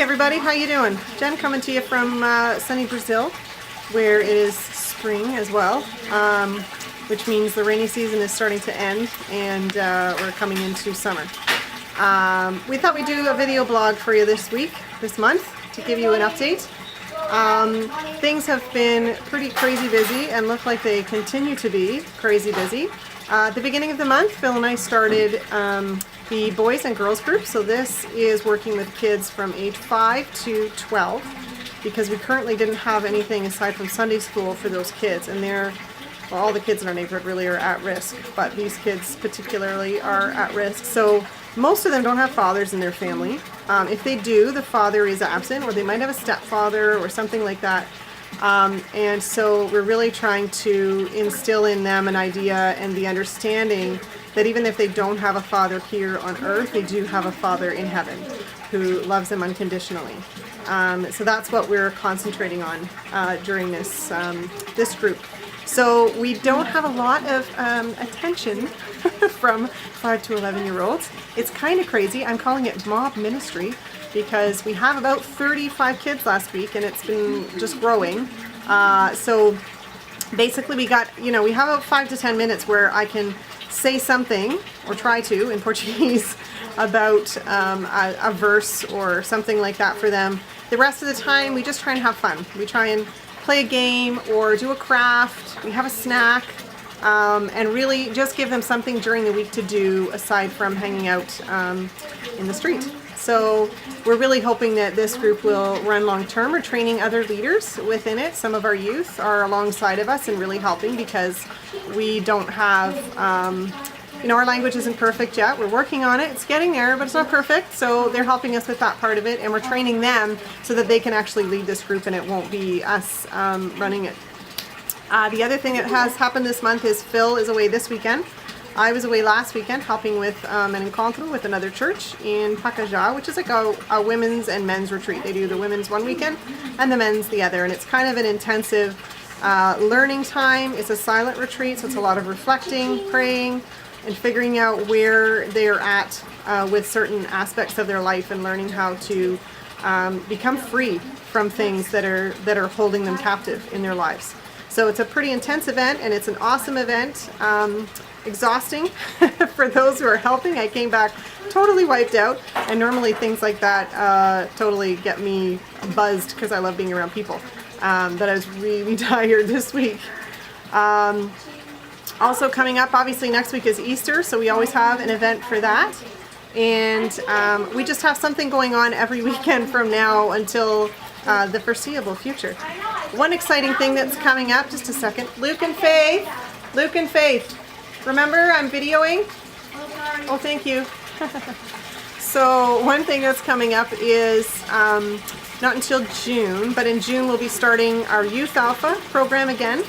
everybody, how you doing? Jen coming to you from sunny Brazil, where it is spring as well, which means the rainy season is starting to end and we're coming into summer. We thought we'd do a video blog for you this month, to give you an update. Things have been pretty crazy busy and look like they continue to be crazy busy. At the beginning of the month, Phil and I started the boys and girls group. So this is working with kids from age 5 to 12 because we currently didn't have anything aside from Sunday school for those kids, and all the kids in our neighborhood really are at risk, but these kids particularly are at risk. So most of them don't have fathers in their family. If they do, the father is absent, or they might have a stepfather or something like that. And so we're really trying to instill in them an idea and the understanding that even if they don't have a father here on earth, they do have a father in heaven who loves them unconditionally. So that's what we're concentrating on during this group. So we don't have a lot of attention from 5 to 11-year-olds. It's kind of crazy. I'm calling it mob ministry because we have about 35 kids last week and it's been just growing. So basically we have about 5 to 10 minutes where I can say something, or try to, in Portuguese about a verse or something like that for them. The rest of the time we just try and have fun. We try and play a game or do a craft. We have a snack, and really just give them something during the week to do aside from hanging out in the street. So we're really hoping that this group will run long term. We're training other leaders within it. Some of our youth are alongside of us and really helping because we don't have, our language isn't perfect yet. We're working on it. It's getting there, but it's not perfect. So they're helping us with that part of it, and we're training them so that they can actually lead this group and it won't be us running it. The other thing that has happened this month is Phil is away this weekend. I was away last weekend helping with an encontro with another church in Pacajá, which is like a women's and men's retreat. They do the women's one weekend and the men's the other, and it's kind of an intensive learning time. It's a silent retreat, so it's a lot of reflecting, praying, and figuring out where they're at with certain aspects of their life and learning how to become free from things that are holding them captive in their lives. So it's a pretty intense event, and it's an awesome event. Exhausting for those who are helping. I came back totally wiped out, and normally things like that totally get me buzzed because I love being around people. But I was really tired this week. Also coming up, obviously next week is Easter, so we always have an event for that. And we just have something going on every weekend from now until the foreseeable future. One exciting thing that's coming up, just a second, Luke and Faith. Remember, I'm videoing? Oh, thank you. So one thing that's coming up is not until June, but in June we'll be starting our Youth Alpha program again.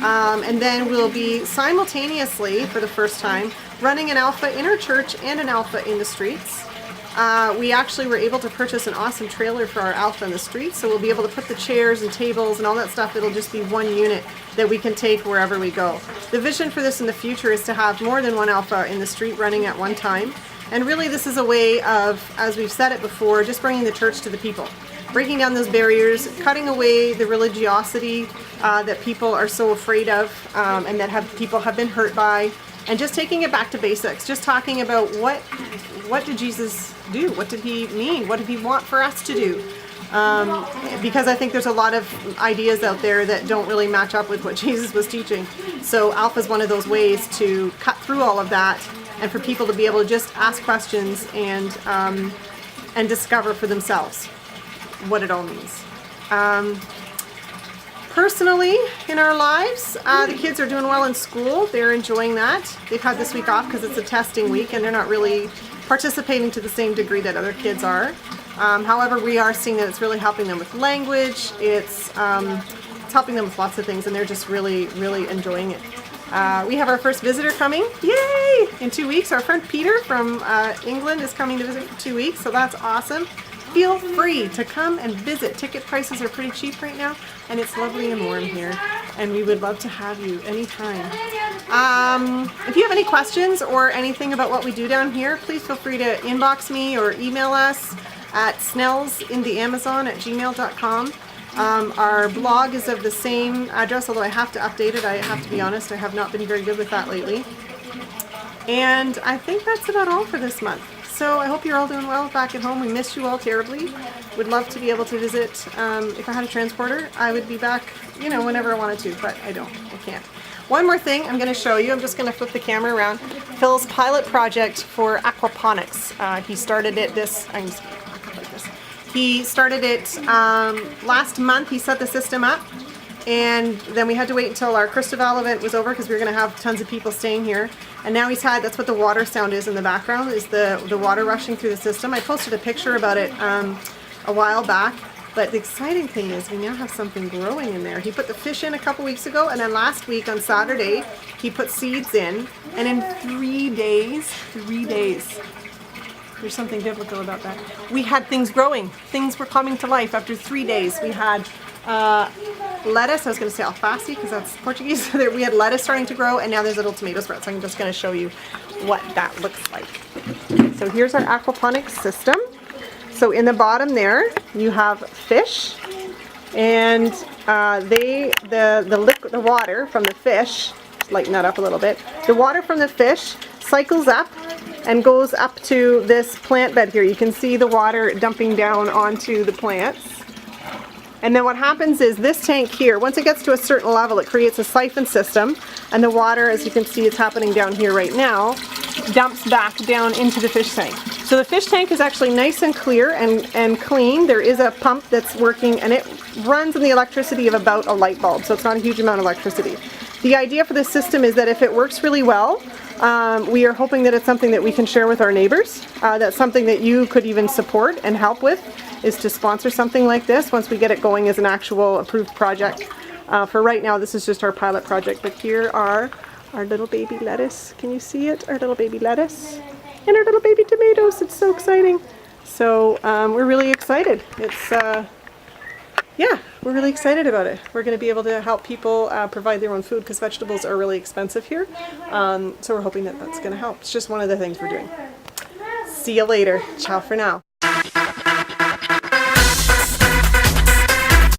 And then we'll be simultaneously, for the first time, running an Alpha in our church and an Alpha in the streets. We actually were able to purchase an awesome trailer for our Alpha in the streets, so we'll be able to put the chairs and tables and all that stuff. It'll just be one unit that we can take wherever we go. The vision for this in the future is to have more than one Alpha in the street running at one time. And really this is a way of, as we've said it before, just bringing the church to the people. Breaking down those barriers, cutting away the religiosity that people are so afraid of and that people have been hurt by, and just taking it back to basics. Just talking about what did Jesus do? What did he mean? What did he want for us to do? Because I think there's a lot of ideas out there that don't really match up with what Jesus was teaching. So Alpha is one of those ways to cut through all of that and for people to be able to just ask questions and discover for themselves what it all means. Personally, in our lives, the kids are doing well in school. They're enjoying that. They've had this week off because it's a testing week and they're not really participating to the same degree that other kids are. However, we are seeing that it's really helping them with language. It's helping them with lots of things, and they're just really, really enjoying it. We have our first visitor coming, yay! In 2 weeks. Our friend Peter from England is coming to visit for 2 weeks, so that's awesome. Feel free to come and visit. Ticket prices are pretty cheap right now, and it's lovely and warm here, and we would love to have you anytime. If you have any questions or anything about what we do down here, please feel free to inbox me or email us. at snellsintheamazon@gmail.com. Our blog is of the same address, although I have to update it. I have to be honest, I have not been very good with that lately. And I think that's about all for this month. So I hope you're all doing well back at home. We miss you all terribly. Would love to be able to visit. If I had a transporter, I would be back, you know, whenever I wanted to, but I don't. I can't. One more thing I'm going to show you. I'm just going to flip the camera around. Phil's pilot project for aquaponics. He started it He started it last month. He set the system up, and then we had to wait until our Cristoval event was over because we were going to have tons of people staying here. And now that's what the water sound is in the background, is the water rushing through the system. I posted a picture about it a while back, but the exciting thing is we now have something growing in there. He put the fish in a couple weeks ago, and then last week on Saturday, he put seeds in, and in 3 days, there's something biblical about that. We had things growing. Things were coming to life after 3 days. We had lettuce. I was going to say alface because that's Portuguese. We had lettuce starting to grow, and now there's little tomato sprouts. I'm just going to show you what that looks like. So here's our aquaponics system. So in the bottom there, you have fish, and the water from the fish, lighten that up a little bit. The water from the fish cycles up and goes up to this plant bed here. You can see the water dumping down onto the plants. And then what happens is this tank here, once it gets to a certain level, it creates a siphon system, and the water, as you can see, it's happening down here right now, dumps back down into the fish tank. So the fish tank is actually nice and clear and clean. There is a pump that's working, and it runs on the electricity of about a light bulb, so it's not a huge amount of electricity. The idea for this system is that if it works really well, we are hoping that it's something that we can share with our neighbors. That's something that you could even support and help with, is to sponsor something like this once we get it going as an actual approved project. For right now, this is just our pilot project, but here are our little baby lettuce. Can you see it? Our little baby lettuce and our little baby tomatoes. It's so exciting. So we're really excited. Yeah, we're really excited about it. We're going to be able to help people provide their own food because vegetables are really expensive here. So we're hoping that that's going to help. It's just one of the things we're doing. See you later. Ciao for now.